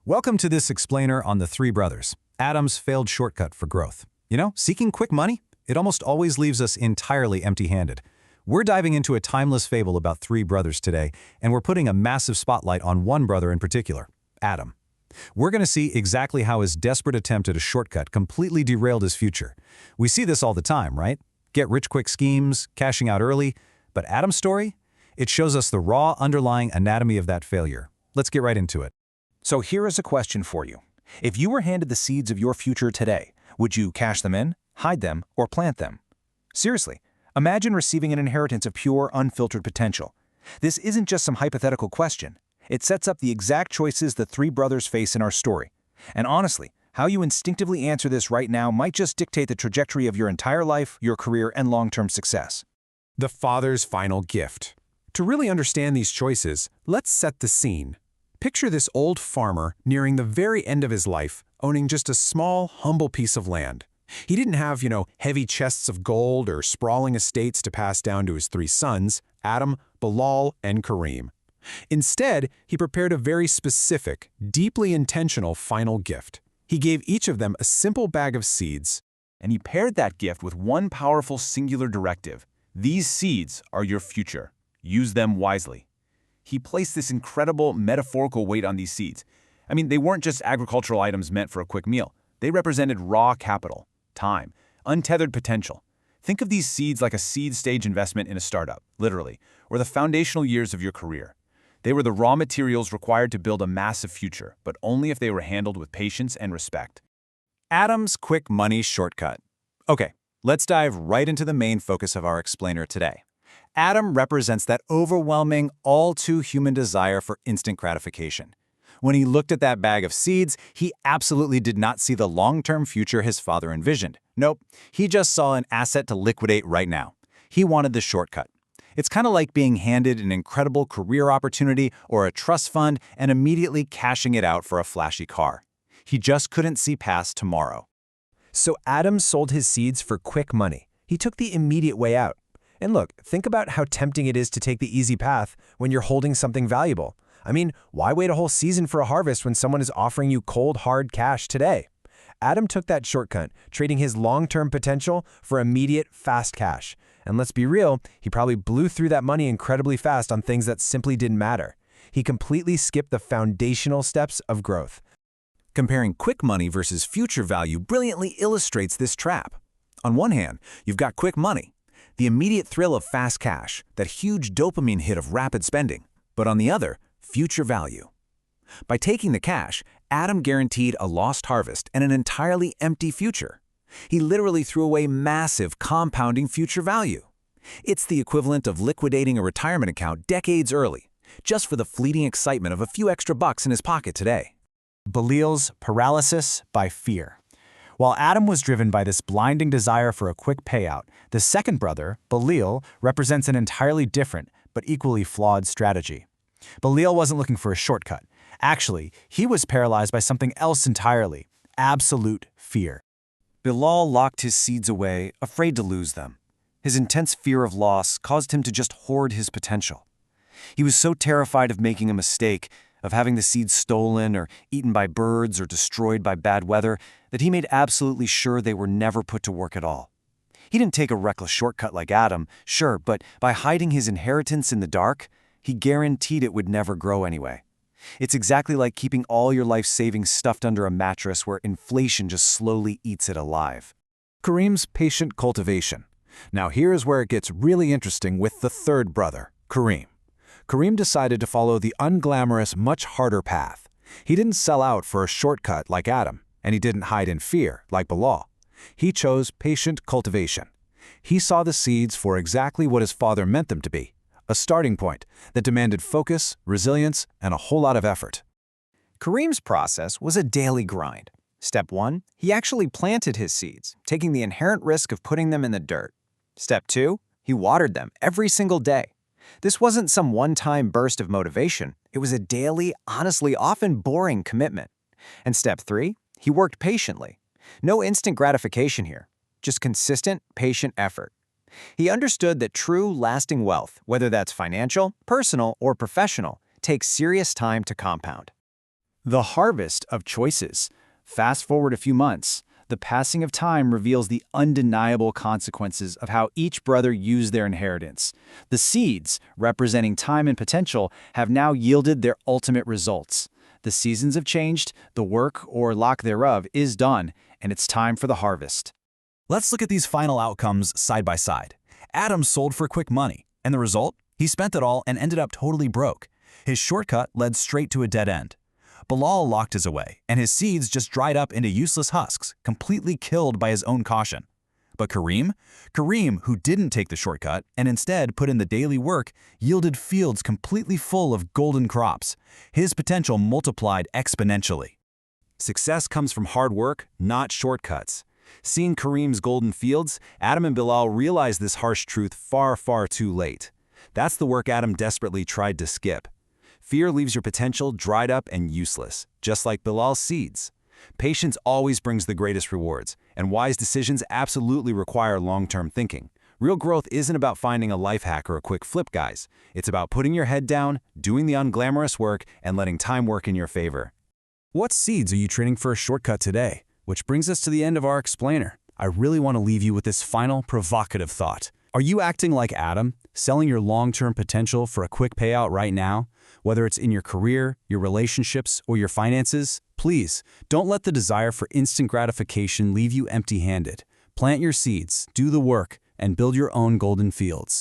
Welcome to this explainer on the three brothers, Adam's failed shortcut for growth. You know, seeking quick money, it almost always leaves us entirely empty-handed. We're diving into a timeless fable about three brothers today, and we're putting a massive spotlight on one brother in particular, Adam. We're going to see exactly how his desperate attempt at a shortcut completely derailed his future. We see this all the time, right? Get-rich-quick schemes, cashing out early. But Adam's story? It shows us the raw underlying anatomy of that failure. Let's get right into it. So here is a question for you. If you were handed the seeds of your future today, would you cash them in, hide them, or plant them? Seriously, imagine receiving an inheritance of pure, unfiltered potential. This isn't just some hypothetical question. It sets up the exact choices the three brothers face in our story. And honestly, how you instinctively answer this right now might just dictate the trajectory of your entire life, your career, and long-term success. The father's final gift. To really understand these choices, let's set the scene. Picture this old farmer nearing the very end of his life, owning just a small, humble piece of land. He didn't have, heavy chests of gold or sprawling estates to pass down to his three sons, Adam, Bilal, and Kareem. Instead, he prepared a very specific, deeply intentional final gift. He gave each of them a simple bag of seeds. And he paired that gift with one powerful singular directive. These seeds are your future. Use them wisely. He placed this incredible metaphorical weight on these seeds. I mean, they weren't just agricultural items meant for a quick meal. They represented raw capital, time, untethered potential. Think of these seeds like a seed stage investment in a startup, literally, or the foundational years of your career. They were the raw materials required to build a massive future, but only if they were handled with patience and respect. Adam's quick money shortcut. Okay, let's dive right into the main focus of our explainer today. Adam represents that overwhelming, all-too-human desire for instant gratification. When he looked at that bag of seeds, he absolutely did not see the long-term future his father envisioned. Nope, he just saw an asset to liquidate right now. He wanted the shortcut. It's kind of like being handed an incredible career opportunity or a trust fund and immediately cashing it out for a flashy car. He just couldn't see past tomorrow. So Adam sold his seeds for quick money. He took the immediate way out. And look, think about how tempting it is to take the easy path when you're holding something valuable. I mean, why wait a whole season for a harvest when someone is offering you cold, hard cash today? Adam took that shortcut, trading his long-term potential for immediate, fast cash. And let's be real, he probably blew through that money incredibly fast on things that simply didn't matter. He completely skipped the foundational steps of growth. Comparing quick money versus future value brilliantly illustrates this trap. On one hand, you've got quick money, the immediate thrill of fast cash, that huge dopamine hit of rapid spending. But on the other, future value. By taking the cash, Adam guaranteed a lost harvest and an entirely empty future. He literally threw away massive, compounding future value. It's the equivalent of liquidating a retirement account decades early, just for the fleeting excitement of a few extra bucks in his pocket today. Bilal's paralysis by fear. While Adam was driven by this blinding desire for a quick payout, the second brother, Bilal, represents an entirely different but equally flawed strategy. Bilal wasn't looking for a shortcut. Actually, he was paralyzed by something else entirely: absolute fear. Bilal locked his seeds away, afraid to lose them. His intense fear of loss caused him to just hoard his potential. He was so terrified of making a mistake, of having the seeds stolen or eaten by birds or destroyed by bad weather, that he made absolutely sure they were never put to work at all. He didn't take a reckless shortcut like Adam, sure, but by hiding his inheritance in the dark, he guaranteed it would never grow anyway. It's exactly like keeping all your life savings stuffed under a mattress where inflation just slowly eats it alive. Kareem's patient cultivation. Now here's where it gets really interesting with the third brother, Kareem. Kareem decided to follow the unglamorous, much harder path. He didn't sell out for a shortcut like Adam, and he didn't hide in fear like Bilal. He chose patient cultivation. He saw the seeds for exactly what his father meant them to be: a starting point that demanded focus, resilience, and a whole lot of effort. Kareem's process was a daily grind. Step 1, he actually planted his seeds, taking the inherent risk of putting them in the dirt. Step 2, he watered them every single day. This wasn't some one-time burst of motivation. It was a daily, honestly often boring commitment. And step 3, he worked patiently. No instant gratification here, just consistent, patient effort. He understood that true, lasting wealth, whether that's financial, personal, or professional, takes serious time to compound. The harvest of choices. Fast forward a few months. The passing of time reveals the undeniable consequences of how each brother used their inheritance. The seeds, representing time and potential, have now yielded their ultimate results. The seasons have changed, the work, or lack thereof, is done, and it's time for the harvest. Let's look at these final outcomes side by side. Adam sold for quick money, and the result? He spent it all and ended up totally broke. His shortcut led straight to a dead end. Bilal locked his away, and his seeds just dried up into useless husks, completely killed by his own caution. But Kareem, who didn't take the shortcut and instead put in the daily work, yielded fields completely full of golden crops. His potential multiplied exponentially. Success comes from hard work, not shortcuts. Seeing Kareem's golden fields, Adam and Bilal realized this harsh truth far, far too late. That's the work Adam desperately tried to skip. Fear leaves your potential dried up and useless, just like Bilal's seeds. Patience always brings the greatest rewards, and wise decisions absolutely require long-term thinking. Real growth isn't about finding a life hack or a quick flip, guys. It's about putting your head down, doing the unglamorous work, and letting time work in your favor. What seeds are you trading for a shortcut today? Which brings us to the end of our explainer. I really want to leave you with this final provocative thought. Are you acting like Adam, selling your long-term potential for a quick payout right now? Whether it's in your career, your relationships, or your finances, please don't let the desire for instant gratification leave you empty-handed. Plant your seeds, do the work, and build your own golden fields.